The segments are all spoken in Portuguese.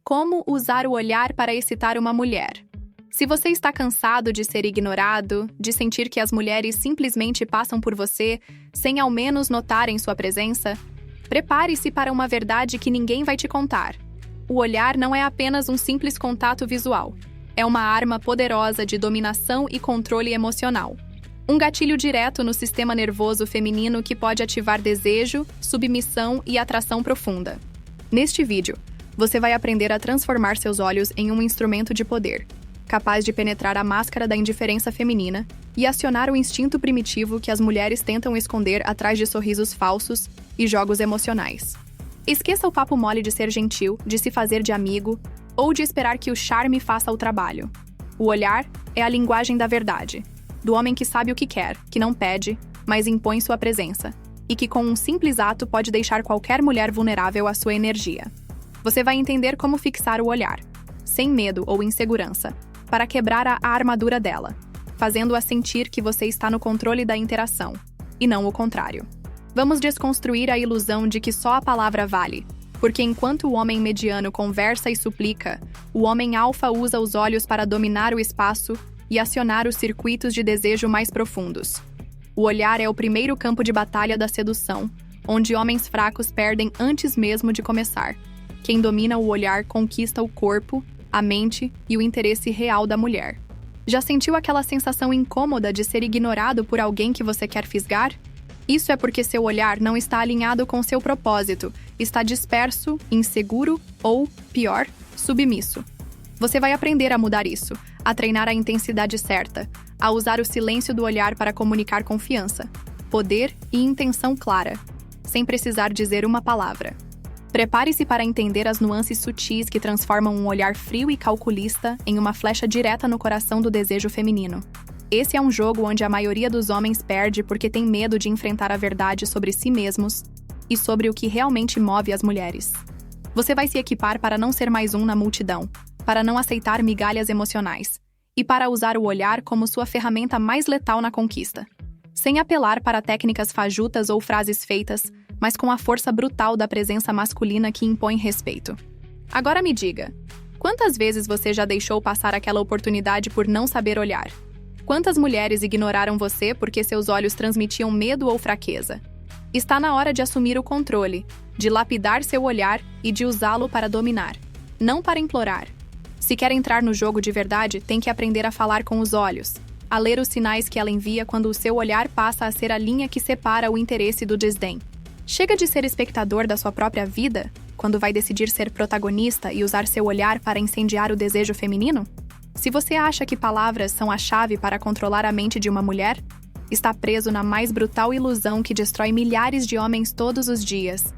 Como usar o olhar para excitar uma mulher? Se você está cansado de ser ignorado, de sentir que as mulheres simplesmente passam por você sem ao menos notarem sua presença, prepare-se para uma verdade que ninguém vai te contar. O olhar não é apenas um simples contato visual. É uma arma poderosa de dominação e controle emocional. Um gatilho direto no sistema nervoso feminino que pode ativar desejo, submissão e atração profunda. Neste vídeo, você vai aprender a transformar seus olhos em um instrumento de poder, capaz de penetrar a máscara da indiferença feminina e acionar o instinto primitivo que as mulheres tentam esconder atrás de sorrisos falsos e jogos emocionais. Esqueça o papo mole de ser gentil, de se fazer de amigo ou de esperar que o charme faça o trabalho. O olhar é a linguagem da verdade, do homem que sabe o que quer, que não pede, mas impõe sua presença, e que com um simples ato pode deixar qualquer mulher vulnerável à sua energia. Você vai entender como fixar o olhar, sem medo ou insegurança, para quebrar a armadura dela, fazendo-a sentir que você está no controle da interação, e não o contrário. Vamos desconstruir a ilusão de que só a palavra vale, porque enquanto o homem mediano conversa e suplica, o homem alfa usa os olhos para dominar o espaço e acionar os circuitos de desejo mais profundos. O olhar é o primeiro campo de batalha da sedução, onde homens fracos perdem antes mesmo de começar. Quem domina o olhar conquista o corpo, a mente e o interesse real da mulher. Já sentiu aquela sensação incômoda de ser ignorado por alguém que você quer fisgar? Isso é porque seu olhar não está alinhado com seu propósito, está disperso, inseguro ou, pior, submisso. Você vai aprender a mudar isso, a treinar a intensidade certa, a usar o silêncio do olhar para comunicar confiança, poder e intenção clara, sem precisar dizer uma palavra. Prepare-se para entender as nuances sutis que transformam um olhar frio e calculista em uma flecha direta no coração do desejo feminino. Esse é um jogo onde a maioria dos homens perde porque tem medo de enfrentar a verdade sobre si mesmos e sobre o que realmente move as mulheres. Você vai se equipar para não ser mais um na multidão, para não aceitar migalhas emocionais e para usar o olhar como sua ferramenta mais letal na conquista. Sem apelar para técnicas fajutas ou frases feitas, mas com a força brutal da presença masculina que impõe respeito. Agora me diga, quantas vezes você já deixou passar aquela oportunidade por não saber olhar? Quantas mulheres ignoraram você porque seus olhos transmitiam medo ou fraqueza? Está na hora de assumir o controle, de lapidar seu olhar e de usá-lo para dominar, não para implorar. Se quer entrar no jogo de verdade, tem que aprender a falar com os olhos, a ler os sinais que ela envia quando o seu olhar passa a ser a linha que separa o interesse do desdém. Chega de ser espectador da sua própria vida, quando vai decidir ser protagonista e usar seu olhar para incendiar o desejo feminino? Se você acha que palavras são a chave para controlar a mente de uma mulher, está preso na mais brutal ilusão que destrói milhares de homens todos os dias.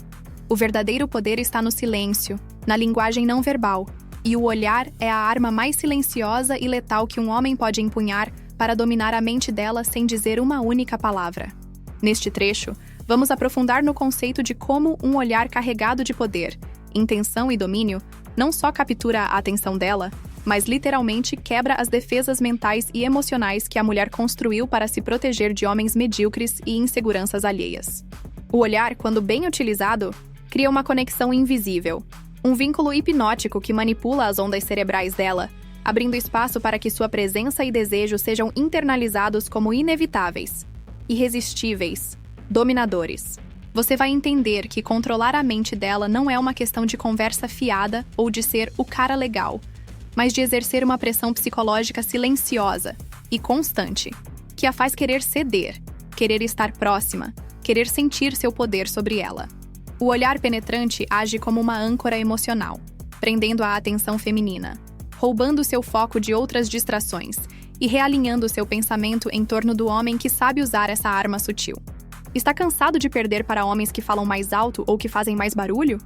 O verdadeiro poder está no silêncio, na linguagem não verbal, e o olhar é a arma mais silenciosa e letal que um homem pode empunhar para dominar a mente dela sem dizer uma única palavra. Neste trecho, vamos aprofundar no conceito de como um olhar carregado de poder, intenção e domínio não só captura a atenção dela, mas literalmente quebra as defesas mentais e emocionais que a mulher construiu para se proteger de homens medíocres e inseguranças alheias. O olhar, quando bem utilizado, cria uma conexão invisível, um vínculo hipnótico que manipula as ondas cerebrais dela, abrindo espaço para que sua presença e desejo sejam internalizados como inevitáveis, irresistíveis, dominadores. Você vai entender que controlar a mente dela não é uma questão de conversa fiada ou de ser o cara legal, mas de exercer uma pressão psicológica silenciosa e constante, que a faz querer ceder, querer estar próxima, querer sentir seu poder sobre ela. O olhar penetrante age como uma âncora emocional, prendendo a atenção feminina, roubando seu foco de outras distrações e realinhando seu pensamento em torno do homem que sabe usar essa arma sutil. Está cansado de perder para homens que falam mais alto ou que fazem mais barulho?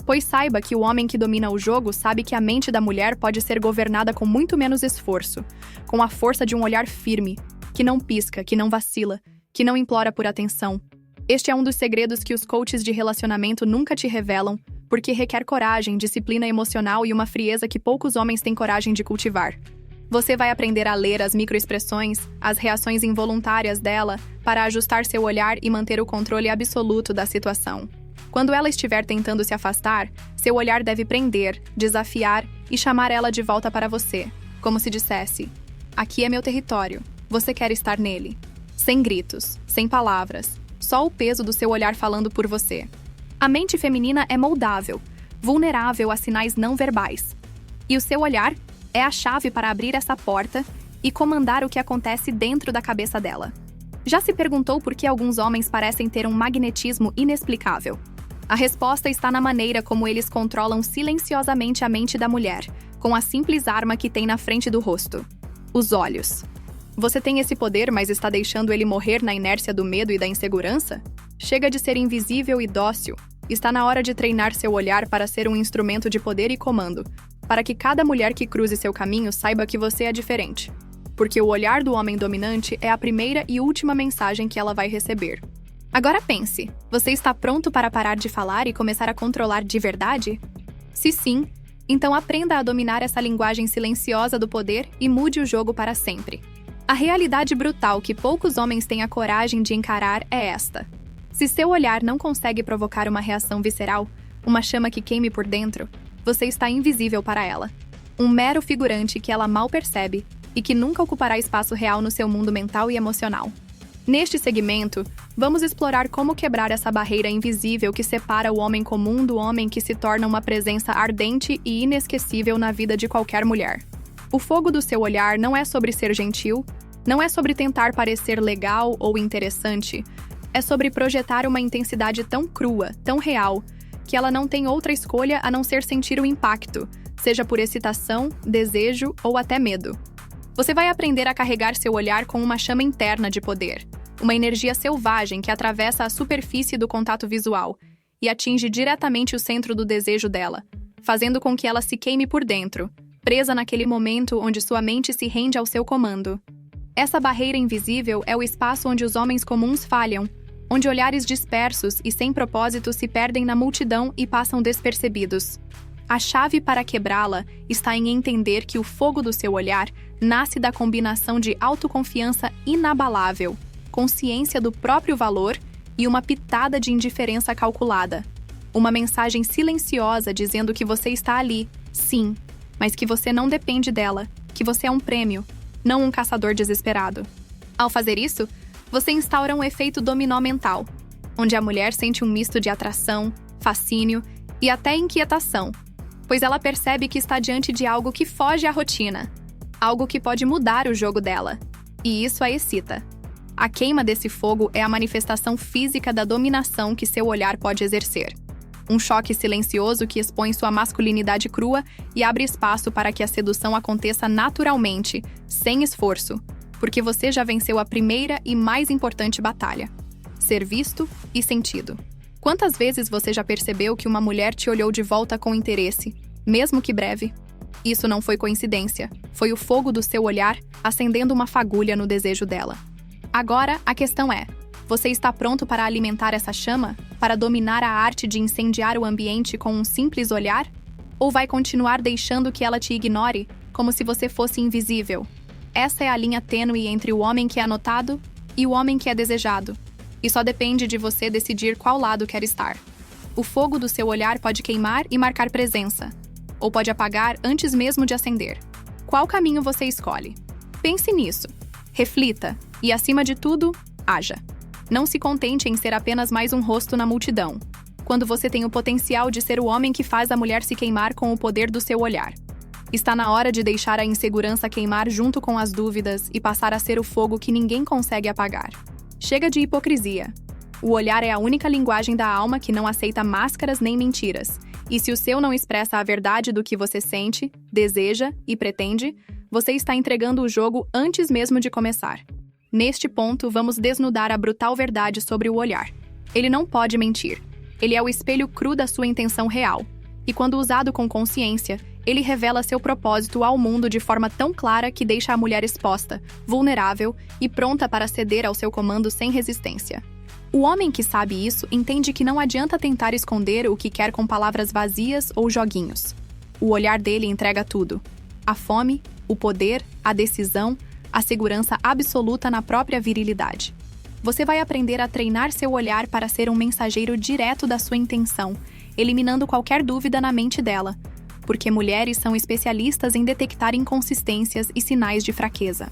Pois saiba que o homem que domina o jogo sabe que a mente da mulher pode ser governada com muito menos esforço, com a força de um olhar firme, que não pisca, que não vacila, que não implora por atenção. Este é um dos segredos que os coaches de relacionamento nunca te revelam, porque requer coragem, disciplina emocional e uma frieza que poucos homens têm coragem de cultivar. Você vai aprender a ler as microexpressões, as reações involuntárias dela, para ajustar seu olhar e manter o controle absoluto da situação. Quando ela estiver tentando se afastar, seu olhar deve prender, desafiar e chamar ela de volta para você, como se dissesse: aqui é meu território, você quer estar nele. Sem gritos, sem palavras, só o peso do seu olhar falando por você. A mente feminina é moldável, vulnerável a sinais não verbais. E o seu olhar é a chave para abrir essa porta e comandar o que acontece dentro da cabeça dela. Já se perguntou por que alguns homens parecem ter um magnetismo inexplicável? A resposta está na maneira como eles controlam silenciosamente a mente da mulher, com a simples arma que tem na frente do rosto: os olhos. Você tem esse poder, mas está deixando ele morrer na inércia do medo e da insegurança? Chega de ser invisível e dócil. Está na hora de treinar seu olhar para ser um instrumento de poder e comando, para que cada mulher que cruze seu caminho saiba que você é diferente. Porque o olhar do homem dominante é a primeira e última mensagem que ela vai receber. Agora pense, você está pronto para parar de falar e começar a controlar de verdade? Se sim, então aprenda a dominar essa linguagem silenciosa do poder e mude o jogo para sempre. A realidade brutal que poucos homens têm a coragem de encarar é esta: se seu olhar não consegue provocar uma reação visceral, uma chama que queime por dentro, você está invisível para ela. Um mero figurante que ela mal percebe e que nunca ocupará espaço real no seu mundo mental e emocional. Neste segmento, vamos explorar como quebrar essa barreira invisível que separa o homem comum do homem que se torna uma presença ardente e inesquecível na vida de qualquer mulher. O fogo do seu olhar não é sobre ser gentil, não é sobre tentar parecer legal ou interessante, é sobre projetar uma intensidade tão crua, tão real, que ela não tem outra escolha a não ser sentir o impacto, seja por excitação, desejo ou até medo. Você vai aprender a carregar seu olhar com uma chama interna de poder, uma energia selvagem que atravessa a superfície do contato visual e atinge diretamente o centro do desejo dela, fazendo com que ela se queime por dentro, presa naquele momento onde sua mente se rende ao seu comando. Essa barreira invisível é o espaço onde os homens comuns falham, onde olhares dispersos e sem propósito se perdem na multidão e passam despercebidos. A chave para quebrá-la está em entender que o fogo do seu olhar nasce da combinação de autoconfiança inabalável, consciência do próprio valor e uma pitada de indiferença calculada. Uma mensagem silenciosa dizendo que você está ali, sim, mas que você não depende dela, que você é um prêmio, não um caçador desesperado. Ao fazer isso, você instaura um efeito dominó mental, onde a mulher sente um misto de atração, fascínio e até inquietação, pois ela percebe que está diante de algo que foge à rotina, algo que pode mudar o jogo dela, e isso a excita. A queima desse fogo é a manifestação física da dominação que seu olhar pode exercer. Um choque silencioso que expõe sua masculinidade crua e abre espaço para que a sedução aconteça naturalmente, sem esforço, porque você já venceu a primeira e mais importante batalha: ser visto e sentido. Quantas vezes você já percebeu que uma mulher te olhou de volta com interesse, mesmo que breve? Isso não foi coincidência, foi o fogo do seu olhar acendendo uma fagulha no desejo dela. Agora, a questão é: você está pronto para alimentar essa chama? Para dominar a arte de incendiar o ambiente com um simples olhar? Ou vai continuar deixando que ela te ignore, como se você fosse invisível? Essa é a linha tênue entre o homem que é notado e o homem que é desejado. E só depende de você decidir qual lado quer estar. O fogo do seu olhar pode queimar e marcar presença, ou pode apagar antes mesmo de acender. Qual caminho você escolhe? Pense nisso. Reflita e, acima de tudo, haja. Não se contente em ser apenas mais um rosto na multidão, quando você tem o potencial de ser o homem que faz a mulher se queimar com o poder do seu olhar. Está na hora de deixar a insegurança queimar junto com as dúvidas e passar a ser o fogo que ninguém consegue apagar. Chega de hipocrisia. O olhar é a única linguagem da alma que não aceita máscaras nem mentiras, e se o seu não expressa a verdade do que você sente, deseja e pretende, você está entregando o jogo antes mesmo de começar. Neste ponto, vamos desnudar a brutal verdade sobre o olhar. Ele não pode mentir. Ele é o espelho cru da sua intenção real. E quando usado com consciência, ele revela seu propósito ao mundo de forma tão clara que deixa a mulher exposta, vulnerável e pronta para ceder ao seu comando sem resistência. O homem que sabe isso entende que não adianta tentar esconder o que quer com palavras vazias ou joguinhos. O olhar dele entrega tudo: a fome, o poder, a decisão, a segurança absoluta na própria virilidade. Você vai aprender a treinar seu olhar para ser um mensageiro direto da sua intenção, eliminando qualquer dúvida na mente dela, porque mulheres são especialistas em detectar inconsistências e sinais de fraqueza.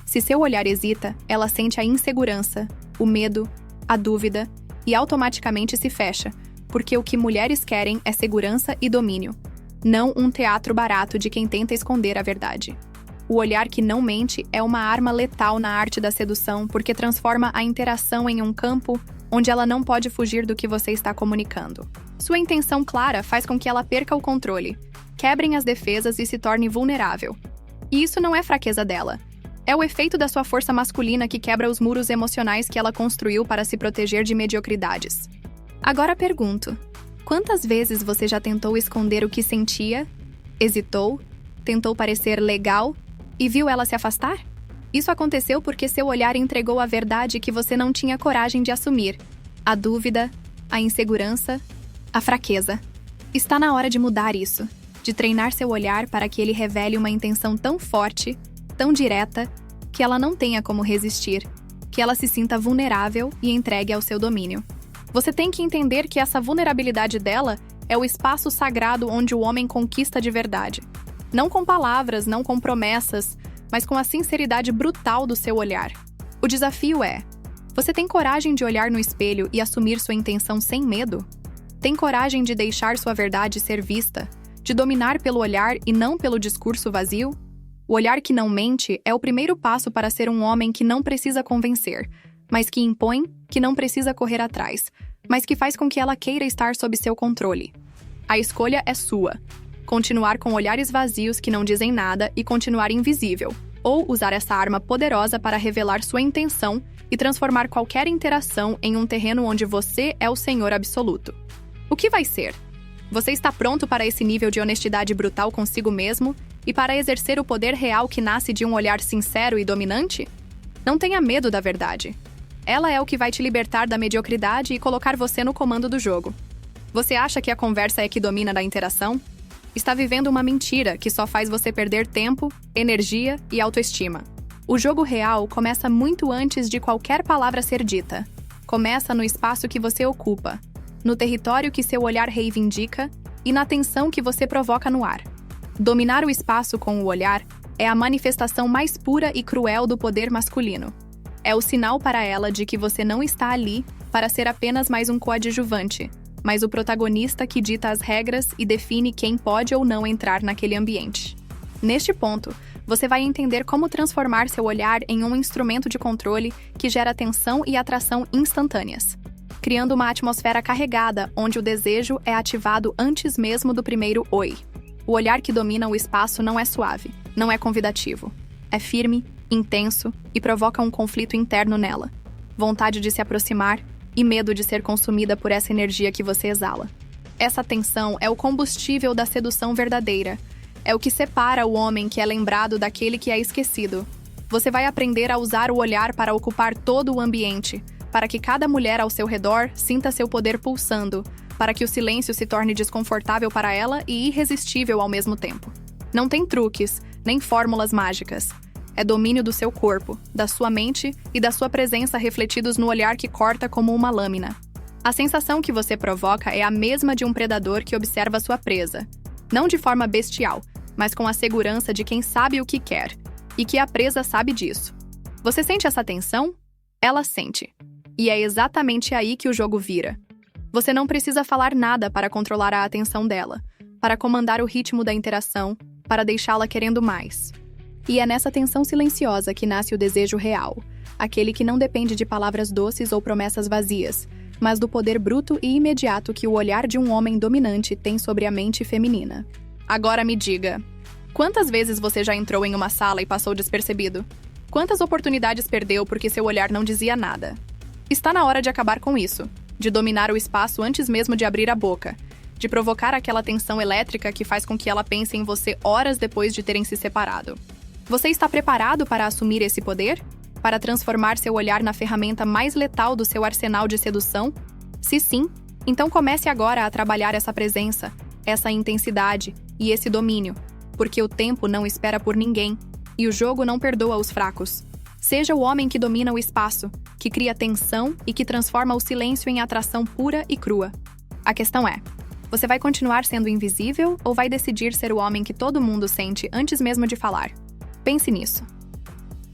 Se seu olhar hesita, ela sente a insegurança, o medo, a dúvida e automaticamente se fecha, porque o que mulheres querem é segurança e domínio, não um teatro barato de quem tenta esconder a verdade. O olhar que não mente é uma arma letal na arte da sedução porque transforma a interação em um campo onde ela não pode fugir do que você está comunicando. Sua intenção clara faz com que ela perca o controle, quebrem as defesas e se torne vulnerável. E isso não é fraqueza dela. É o efeito da sua força masculina que quebra os muros emocionais que ela construiu para se proteger de mediocridades. Agora pergunto: quantas vezes você já tentou esconder o que sentia, hesitou, tentou parecer legal e viu ela se afastar? Isso aconteceu porque seu olhar entregou a verdade que você não tinha coragem de assumir: a dúvida, a insegurança, a fraqueza. Está na hora de mudar isso, de treinar seu olhar para que ele revele uma intenção tão forte, tão direta, que ela não tenha como resistir, que ela se sinta vulnerável e entregue ao seu domínio. Você tem que entender que essa vulnerabilidade dela é o espaço sagrado onde o homem conquista de verdade. Não com palavras, não com promessas, mas com a sinceridade brutal do seu olhar. O desafio é: você tem coragem de olhar no espelho e assumir sua intenção sem medo? Tem coragem de deixar sua verdade ser vista, de dominar pelo olhar e não pelo discurso vazio? O olhar que não mente é o primeiro passo para ser um homem que não precisa convencer, mas que impõe, que não precisa correr atrás, mas que faz com que ela queira estar sob seu controle. A escolha é sua: continuar com olhares vazios que não dizem nada e continuar invisível, ou usar essa arma poderosa para revelar sua intenção e transformar qualquer interação em um terreno onde você é o senhor absoluto. O que vai ser? Você está pronto para esse nível de honestidade brutal consigo mesmo e para exercer o poder real que nasce de um olhar sincero e dominante? Não tenha medo da verdade. Ela é o que vai te libertar da mediocridade e colocar você no comando do jogo. Você acha que a conversa é que domina na interação? Está vivendo uma mentira que só faz você perder tempo, energia e autoestima. O jogo real começa muito antes de qualquer palavra ser dita. Começa no espaço que você ocupa, no território que seu olhar reivindica e na tensão que você provoca no ar. Dominar o espaço com o olhar é a manifestação mais pura e cruel do poder masculino. É o sinal para ela de que você não está ali para ser apenas mais um coadjuvante, mas o protagonista que dita as regras e define quem pode ou não entrar naquele ambiente. Neste ponto, você vai entender como transformar seu olhar em um instrumento de controle que gera tensão e atração instantâneas, criando uma atmosfera carregada onde o desejo é ativado antes mesmo do primeiro oi. O olhar que domina o espaço não é suave, não é convidativo. É firme, intenso e provoca um conflito interno nela. Vontade de se aproximar e medo de ser consumida por essa energia que você exala. Essa tensão é o combustível da sedução verdadeira. É o que separa o homem que é lembrado daquele que é esquecido. Você vai aprender a usar o olhar para ocupar todo o ambiente, para que cada mulher ao seu redor sinta seu poder pulsando, para que o silêncio se torne desconfortável para ela e irresistível ao mesmo tempo. Não tem truques, nem fórmulas mágicas. É domínio do seu corpo, da sua mente e da sua presença refletidos no olhar que corta como uma lâmina. A sensação que você provoca é a mesma de um predador que observa sua presa. Não de forma bestial, mas com a segurança de quem sabe o que quer, e que a presa sabe disso. Você sente essa tensão? Ela sente. E é exatamente aí que o jogo vira. Você não precisa falar nada para controlar a atenção dela, para comandar o ritmo da interação, para deixá-la querendo mais. E é nessa tensão silenciosa que nasce o desejo real, aquele que não depende de palavras doces ou promessas vazias, mas do poder bruto e imediato que o olhar de um homem dominante tem sobre a mente feminina. Agora me diga, quantas vezes você já entrou em uma sala e passou despercebido? Quantas oportunidades perdeu porque seu olhar não dizia nada? Está na hora de acabar com isso, de dominar o espaço antes mesmo de abrir a boca, de provocar aquela tensão elétrica que faz com que ela pense em você horas depois de terem se separado. Você está preparado para assumir esse poder? Para transformar seu olhar na ferramenta mais letal do seu arsenal de sedução? Se sim, então comece agora a trabalhar essa presença, essa intensidade e esse domínio, porque o tempo não espera por ninguém e o jogo não perdoa os fracos. Seja o homem que domina o espaço, que cria tensão e que transforma o silêncio em atração pura e crua. A questão é: você vai continuar sendo invisível ou vai decidir ser o homem que todo mundo sente antes mesmo de falar? Pense nisso.